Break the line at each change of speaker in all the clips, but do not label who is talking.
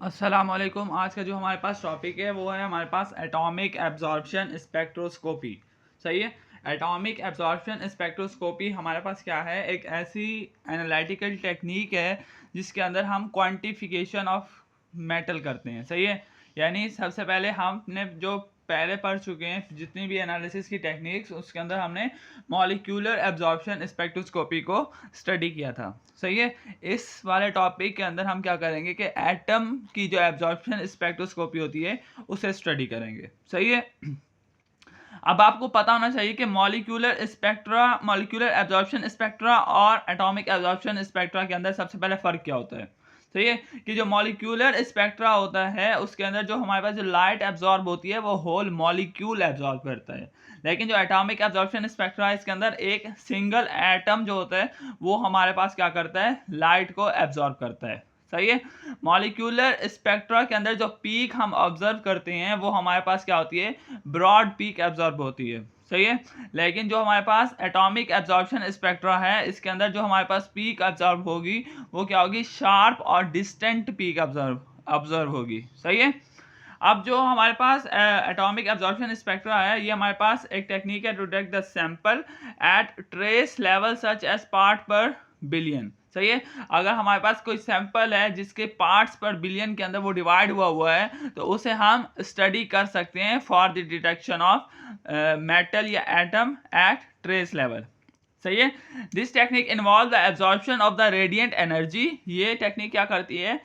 अस्सलामुअलैकुम। आज का जो हमारे पास टॉपिक है वो है हमारे पास एटॉमिक एब्जॉर्प्शन स्पेक्ट्रोस्कोपी। सही है। एटॉमिक एब्जॉर्प्शन स्पेक्ट्रोस्कोपी हमारे पास क्या है, एक ऐसी एनालिटिकल टेक्निक है जिसके अंदर हम क्वांटिफिकेशन ऑफ मेटल करते हैं। सही है। यानी सबसे पहले हमने जो पहले पढ़ चुके हैं जितनी भी एनालिसिस की टेक्निक्स, उसके अंदर हमने मॉलिक्यूलर एब्जॉर्प्शन स्पेक्ट्रोस्कोपी को स्टडी किया था। सही है। इस वाले टॉपिक के अंदर हम क्या करेंगे कि एटम की जो एब्जॉर्प्शन स्पेक्ट्रोस्कोपी होती है उसे स्टडी करेंगे। सही है। अब आपको पता होना चाहिए कि मॉलिक्यूलर एब्जॉर्प्शन स्पेक्ट्रा और एटॉमिक एब्जॉर्प्शन स्पेक्ट्रा के अंदर सबसे पहले फ़र्क क्या होता है। सही है कि जो मॉलिक्यूलर स्पेक्ट्रा होता है उसके अंदर जो हमारे पास जो लाइट एब्जॉर्ब होती है वो होल मॉलिक्यूल एब्जॉर्ब करता है, लेकिन जो एटॉमिक एब्जॉर्प्शन स्पेक्ट्रा है इसके अंदर एक सिंगल एटम जो होता है वो हमारे पास क्या करता है, लाइट को एब्जॉर्ब करता है। सही है। मॉलिक्यूलर स्पेक्ट्रा के अंदर जो पीक हम ऑब्जर्व करते हैं वो हमारे पास क्या होती है, ब्रॉड पीक एब्जॉर्ब होती है। सही है। लेकिन जो हमारे पास एटॉमिक एब्जॉर्प्शन स्पेक्ट्रा है इसके अंदर जो हमारे पास पीक एब्जॉर्ब होगी वो क्या होगी, शार्प और डिस्टेंट पीक ऑब्जर्व होगी। सही है। अब जो हमारे पास एटॉमिक एब्जॉर्प्शन स्पेक्ट्रा है ये हमारे पास एक टेक्निक है to detect the sample at trace level such as part per billion. सही है। अगर हमारे पास कोई सैंपल है जिसके पार्ट्स पर बिलियन के अंदर वो डिवाइड हुआ है तो उसे हम स्टडी कर सकते हैं for the detection of metal या एटम एट ट्रेस लेवल। सही है। This technique involve the absorption of the radiant energy. ये टेक्निक क्या करती है,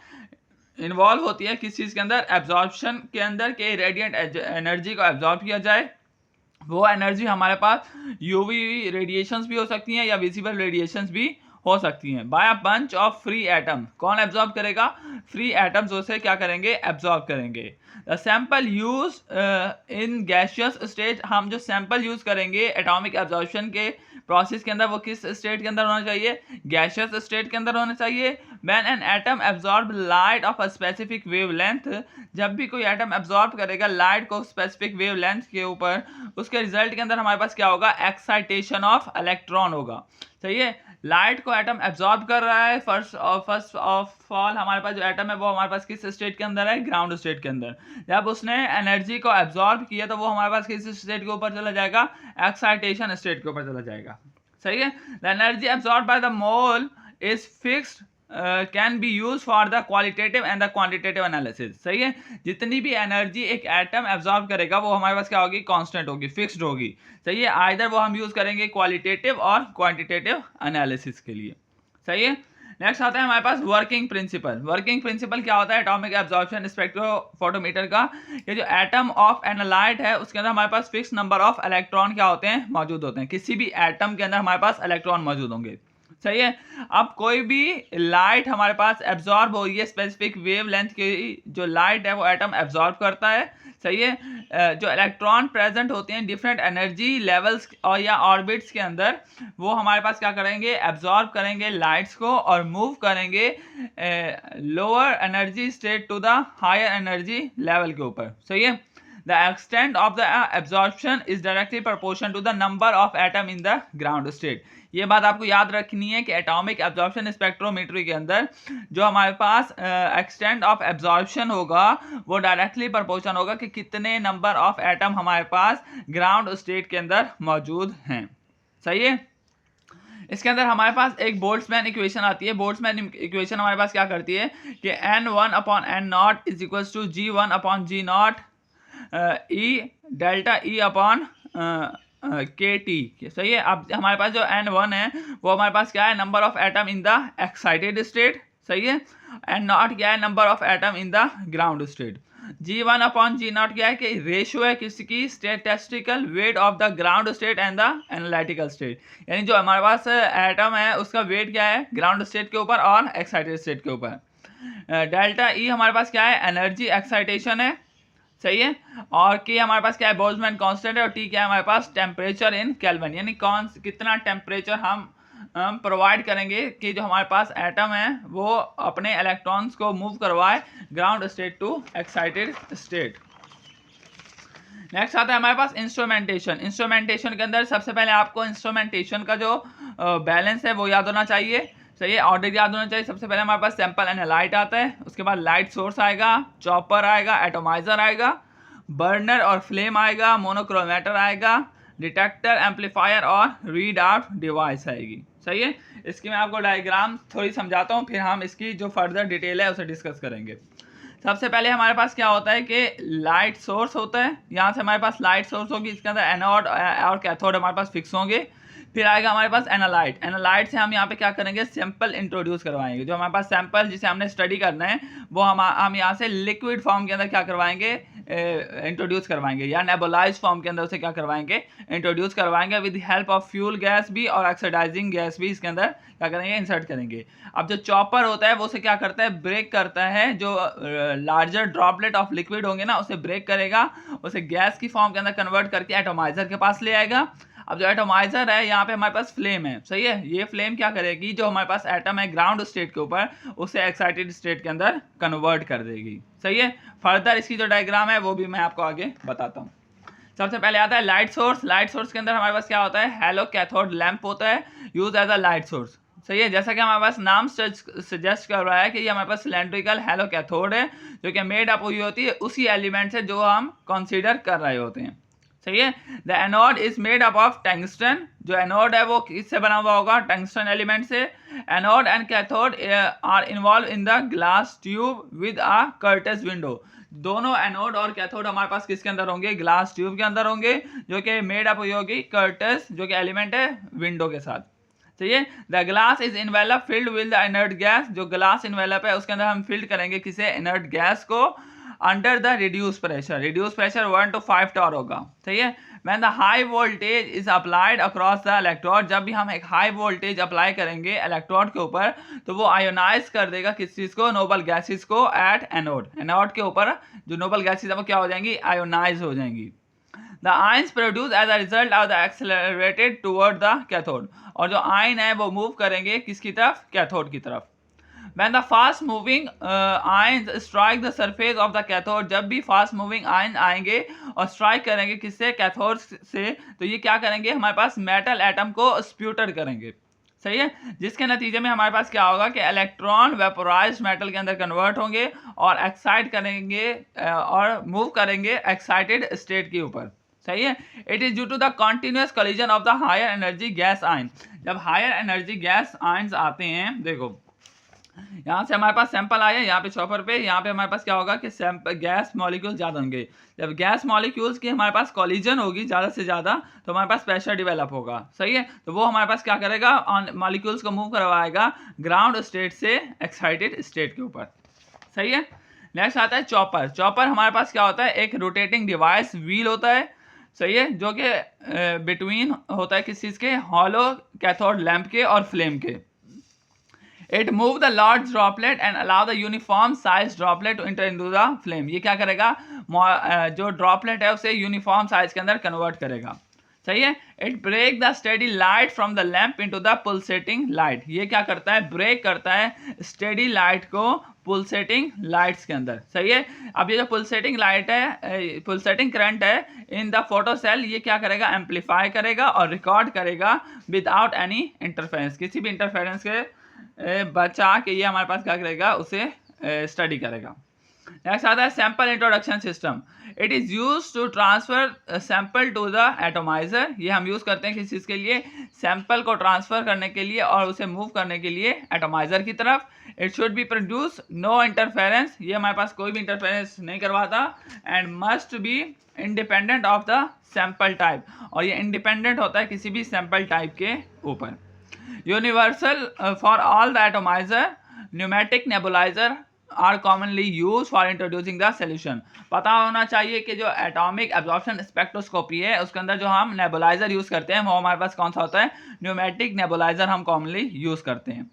इन्वॉल्व होती है किस चीज़ के अंदर, एब्जॉर्प्शन के अंदर के रेडिएंट एनर्जी को एब्जॉर्ब किया जाए। वो एनर्जी हमारे पास यूवी रेडिएशंस भी हो सकती हैं या विजिबल रेडिएशंस भी हो सकती हैं by a bunch of free atom. कौन एब्जॉर्ब करेगा, फ्री एटम्स उसे क्या करेंगे, एब्जॉर्ब करेंगे। The sample use in gaseous state. हम जो सैंपल यूज करेंगे एटॉमिक एब्जॉर्प्शन के प्रोसेस के अंदर वो किस स्टेट के अंदर होना चाहिए, गैसियस स्टेट के अंदर होना चाहिए। When an atom absorb light of a specific wavelength. जब भी कोई एटम एब्जॉर्ब करेगा लाइट को स्पेसिफिक वेवलेंथ के ऊपर, उसके रिजल्ट के अंदर हमारे पास क्या होगा, एक्साइटेशन ऑफ इलेक्ट्रॉन होगा। सही है। लाइट को एटम एब्जॉर्ब कर रहा है। फर्स्ट ऑफ ऑल हमारे पास जो एटम है वो हमारे पास किस स्टेट के अंदर है, ग्राउंड स्टेट के अंदर। जब उसने एनर्जी को एब्जॉर्ब किया तो वो हमारे पास किस स्टेट के ऊपर चला जाएगा, एक्साइटेशन स्टेट के ऊपर चला जाएगा। सही है। The energy absorb by the mole is fixed can be use for the qualitative and the quantitative analysis. सही है। जितनी भी एनर्जी एक एटम एब्जॉर्ब करेगा वो हमारे पास क्या होगी, कांस्टेंट होगी, फिक्स्ड होगी। सही है। आइदर वो हम यूज करेंगे क्वालिटेटिव और क्वांटिटेटिव एनालिसिस के लिए। सही है। नेक्स्ट आता है हमारे पास वर्किंग प्रिंसिपल। वर्किंग प्रिंसिपल क्या होता है एटॉमिक एब्जॉर्प्शन स्पेक्ट्रोफोटोमीटर का, ये जो एटम ऑफ एन लाइट है उसके अंदर हमारे पास फिक्स नंबर ऑफ इलेक्ट्रॉन क्या होते हैं, मौजूद होते हैं। किसी भी एटम के अंदर हमारे पास इलेक्ट्रॉन मौजूद होंगे। सही है। अब कोई भी लाइट हमारे पास एब्जॉर्ब हो रही है, स्पेसिफिक वेवलेंथ की जो लाइट है वो एटम एब्जॉर्ब करता है। सही है। जो इलेक्ट्रॉन प्रेजेंट होते हैं डिफरेंट एनर्जी लेवल्स और या ऑर्बिट्स के अंदर, वो हमारे पास क्या करेंगे, एब्जॉर्ब करेंगे लाइट्स को और मूव करेंगे lower energy state to the higher energy level के ऊपर। सही है। The extent of the absorption is directly proportional to the number of atom in the ground state. ये बात आपको याद रखनी है कि एटॉमिक एब्जॉर्प्शन स्पेक्ट्रोमेट्री के अंदर जो हमारे पास एक्सटेंट ऑफ एब्जॉर्प्शन होगा वो डायरेक्टली प्रोपोर्शनल होगा कि कितने नंबर ऑफ एटम हमारे पास ग्राउंड स्टेट के अंदर मौजूद हैं। सही है। इसके अंदर हमारे पास एक बोल्ट्जमैन इक्वेशन आती है। बोल्ट्जमैन इक्वेशन हमारे पास क्या करती है कि n1/n0 is equals to g1/g0 E delta E upon K T. सही है। अब हमारे पास जो n1 है वो हमारे पास क्या है, number of atom in the excited state. सही है। n0 क्या है, number of atom in the ground state. g1/g0 क्या है कि रेशियो है किसकी, statistical weight of the ground state and the analytical state. यानी जो हमारे पास एटम है उसका वेट क्या है, ग्राउंड स्टेट के ऊपर और एक्साइटेड स्टेट के ऊपर। डेल्टा ई हमारे पास क्या है, एनर्जी एक्साइटेशन है। सही है। और के हमारे पास क्या है, बोल्ट्जमैन कांस्टेंट है। और टी क्या है हमारे पास, टेम्परेचर इन केल्विन, यानी कौन कितना टेम्परेचर हम प्रोवाइड करेंगे कि जो हमारे पास एटम है वो अपने इलेक्ट्रॉन्स को मूव करवाए ground state to excited state. Next आता है हमारे पास इंस्ट्रूमेंटेशन। इंस्ट्रूमेंटेशन के अंदर सबसे पहले आपको इंस्ट्रूमेंटेशन का जो बैलेंस है वो याद होना चाहिए। सही है, ऑर्डर याद होना चाहिए। सबसे पहले हमारे पास सैंपल एनालाइट आता है, उसके बाद लाइट सोर्स आएगा, चॉपर आएगा, एटोमाइजर आएगा, बर्नर और फ्लेम आएगा, मोनोक्रोमेटर आएगा, डिटेक्टर, एम्पलीफायर और रीड आउट डिवाइस आएगी। सही है, इसकी मैं आपको डायग्राम थोड़ी समझाता हूँ, फिर हम इसकी जो फर्दर डिटेल है उसे डिस्कस करेंगे। सबसे पहले हमारे पास क्या होता है कि लाइट सोर्स होता है, यहाँ से हमारे पास लाइट सोर्स होगी, इसके अंदर एनोड और कैथोड हमारे पास फिक्स होंगे। फिर आएगा हमारे पास एनालाइट, एनालाइट से हम यहाँ पे क्या करेंगे, सैंपल इंट्रोड्यूस करवाएंगे। जो हमारे पास सैंपल जिसे हमने स्टडी करना है वो हम यहाँ से लिक्विड फॉर्म के अंदर क्या करवाएंगे, इंट्रोड्यूस करवाएंगे, या नेबुलाइज फॉर्म के अंदर उसे क्या करवाएंगे, इंट्रोड्यूस करवाएंगे with help of fuel gas भी और ऑक्सीडाइजिंग गैस भी इसके अंदर क्या करेंगे, इंसर्ट करेंगे। अब जो चॉपर होता है वो उसे क्या करता है, ब्रेक करता है, जो लार्जर ड्रॉपलेट ऑफ लिक्विड होंगे ना उसे ब्रेक करेगा, उसे गैस की फॉर्म के अंदर कन्वर्ट करके एटोमाइजर के पास ले आएगा। अब जो एटोमाइजर है यहाँ पे हमारे पास फ्लेम है, सही है, ये फ्लेम क्या करेगी, जो हमारे पास एटम है ग्राउंड स्टेट के ऊपर उसे एक्साइटेड स्टेट के अंदर कन्वर्ट कर देगी। सही है, फर्दर इसकी जो डायग्राम है वो भी मैं आपको आगे बताता हूँ। सबसे पहले आता है लाइट सोर्स। लाइट सोर्स के अंदर हमारे पास क्या होता है, हैलो कैथोड लैंप होता है, use as a light source. सही है, जैसा कि हमारे पास नाम सजेस्ट कर रहा है कि ये हमारे पास सिलेंड्रिकल हैलो कैथोड है, जो कि मेड अप हुई होती है उसी एलिमेंट से जो हम कंसीडर कर रहे होते हैं। सही है, the anode is made up of tungsten. जो एनोड है वो किससे बना हुआ होगा, टंगस्टन एलिमेंट से। Anode and cathode are involve in the glass tube with a Curtis window. दोनों एनोड और कैथोड हमारे पास किसके अंदर होंगे, ग्लास ट्यूब के अंदर होंगे, जो कि मेड अप हुई होगी कर्टेस, जो कि एलिमेंट है, विंडो के साथ। चाहिए, the glass is envelope filled with the inert gas. जो ग्लास इन्वेलप है उसके अंदर हम फिल्ड करेंगे किसे, इनर्ट गैस को, under the reduce pressure. Reduce pressure 1 to 5 torr होगा। सही है, when the high voltage is applied across the electrode. जब भी हम एक हाई वोल्टेज अप्लाई करेंगे इलेक्ट्रोड के ऊपर तो वो आयोनाइज कर देगा किस चीज को, नोबल गैसेस को एट एनोड। एनोड के ऊपर जो नोबल गैसेस है वो क्या हो जाएंगी, आयोनाइज हो जाएंगी। The ions produce as a result of the accelerated toward the cathode. और जो आयन है वो मूव करेंगे किसकी तरफ, कैथोड की तरफ। When the fast moving ions strike the surface of the cathode, जब भी फास्ट मूविंग आयन आएंगे और स्ट्राइक करेंगे किससे, कैथोड से, तो ये क्या करेंगे, हमारे पास मेटल एटम को स्प्यूटर करेंगे। सही है, जिसके नतीजे में हमारे पास क्या होगा कि इलेक्ट्रॉन वेपोराइज्ड मेटल के अंदर कन्वर्ट होंगे और एक्साइट करेंगे और मूव करेंगे एक्साइटेड स्टेट के ऊपर। सही है, it is due to the continuous collision of the higher energy gas ion. जब हायर एनर्जी गैस आयंस आते हैं, देखो यहाँ से हमारे पास सैंपल आया, यहाँ पे चॉपर पे, यहाँ पे हमारे पास क्या होगा कि सैंपल गैस मॉलिक्यूल ज़्यादा होंगे। जब गैस मॉलिक्यूल्स की हमारे पास कॉलिजन होगी ज़्यादा से ज़्यादा तो हमारे पास प्रेशर डेवलप होगा। सही है, तो वो हमारे पास क्या करेगा, मॉलिक्यूल्स को मूव करवाएगा ग्राउंड स्टेट से एक्साइटेड स्टेट के ऊपर। सही है, नेक्स्ट आता है चॉपर। चॉपर हमारे पास क्या होता है, एक रोटेटिंग डिवाइस व्हील होता है। सही है, जो कि बिटवीन होता है किस चीज़ के, हॉलो कैथोड लैंप के और फ्लेम के। It move the large droplet and allow the uniform size droplet to enter into the flame. ये क्या करेगा, जो ड्रॉपलेट है उसे यूनिफॉर्म साइज के अंदर कन्वर्ट करेगा। सही है, it break the steady light from the lamp into the pulsating light. ये क्या करता है, ब्रेक करता है स्टेडी लाइट को पुलसेटिंग लाइट्स के अंदर। सही है, अब ये जो पुलसेटिंग लाइट है, पुलसेटिंग करंट है इन द फोटो सेल, ये क्या करेगा, एम्पलीफाई करेगा और रिकॉर्ड करेगा विदाउट एनी इंटरफेरेंस, किसी भी इंटरफेरेंस के बचा के ये हमारे पास क्या करेगा, उसे स्टडी करेगा। नेक्स्ट आता है sample introduction system. It is use to transfer sample to the atomizer. ये हम यूज़ करते हैं किस चीज़ के लिए, सैंपल को ट्रांसफर करने के लिए और उसे मूव करने के लिए एटोमाइजर की तरफ। It should be produce no interference, ये हमारे पास कोई भी इंटरफेरेंस नहीं करवाता, and must be independent of the sample type, और ये इंडिपेंडेंट होता है किसी भी सैंपल टाइप के ऊपर। Universal for all the atomizer, pneumatic nebulizer are commonly used for introducing the solution. पता होना चाहिए कि जो एटॉमिक एब्जॉर्प्शन स्पेक्ट्रोस्कोपी है उसके अंदर जो हम नेबुलाइजर यूज करते हैं वो हमारे पास कौन सा होता है, न्यूमेटिक नेबुलाइजर हम कॉमनली यूज करते हैं।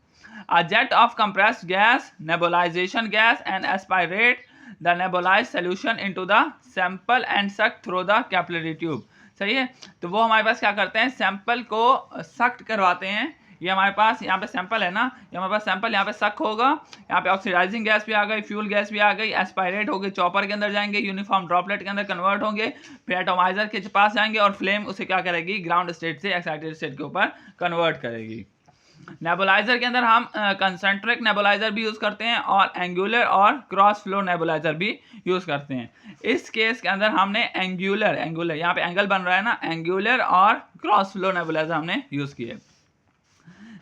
A jet of compressed gas, nebulization gas, and aspirate the nebulized solution into the sample and suck through the capillary tube. सही है, तो वो हमारे पास क्या करते हैं, सैंपल को सख्त करवाते हैं। ये हमारे पास यहाँ पे सैंपल है ना, ये हमारे पास सैंपल यहाँ पे सक होगा, यहाँ पे ऑक्सीडाइजिंग गैस भी आ गई, फ्यूल गैस भी आ गई, एस्पायरेट हो गई, चॉपर के अंदर जाएंगे, यूनिफॉर्म ड्रॉपलेट के अंदर कन्वर्ट होंगे, फिर एटोमाइजर के पास जाएंगे और फ्लेम उसे क्या करेगी, ग्राउंड स्टेट से एक्साइटेड स्टेट के ऊपर कन्वर्ट करेगी। नेबुलाइजर के अंदर हम कंसेंट्रिक नेबुलाइजर भी यूज़ करते हैं और एंगुलर और क्रॉस फ्लो नेबुलाइजर भी यूज़ करते हैं। इस केस के अंदर हमने एंगुलर यहाँ पे एंगल बन रहा है ना, एंगुलर और क्रॉस फ्लो नेबुलाइजर हमने यूज़ किए।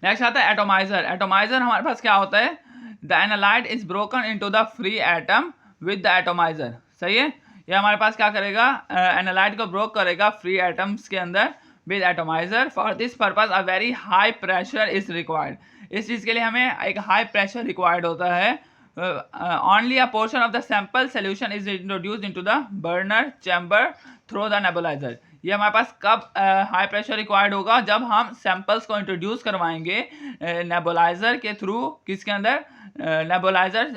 नेक्स्ट आता है एटोमाइजर। एटोमाइजर हमारे पास क्या होता है, the analyte is broken into the free atom with the atomiser. सही है, ये हमारे पास क्या करेगा, एनालाइट को ब्रोक करेगा फ्री एटम्स के अंदर with atomiser. For this purpose a very high pressure is required. इस चीज़ के लिए हमें एक हाई प्रेशर रिक्वायर्ड होता है। Only a portion of the sample solution is introduced into the burner chamber through the nebuliser. ये हमारे पास कब हाई प्रेशर रिक्वायर्ड होगा, जब हम सैंपल्स को इंट्रोड्यूस करवाएंगे नेबुलाइजर के थ्रू, किसके अंदर, नेबुलाइजर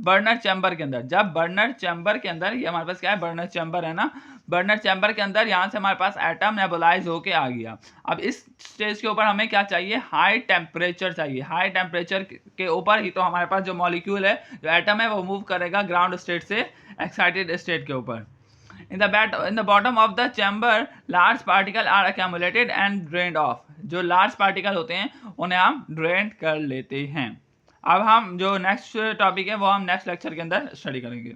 बर्नर चैम्बर के अंदर। जब बर्नर चैम्बर के अंदर, ये हमारे पास क्या है, बर्नर चैम्बर है ना, बर्नर चैम्बर के अंदर यहाँ से हमारे पास एटम नेबुलाइज होके आ गया। अब इस स्टेज के ऊपर हमें क्या चाहिए, हाई टेम्परेचर चाहिए। हाई टेम्परेचर के ऊपर ही तो हमारे पास जो मॉलिक्यूल है, जो एटम है, वो मूव करेगा ग्राउंड स्टेट से एक्साइटेड स्टेट के ऊपर। In the bottom of the chamber, large particle are accumulated and drained off. जो large particle होते हैं उन्हें हम drain कर लेते हैं। अब हम जो नेक्स्ट टॉपिक है वो हम नेक्स्ट लेक्चर के अंदर स्टडी करेंगे।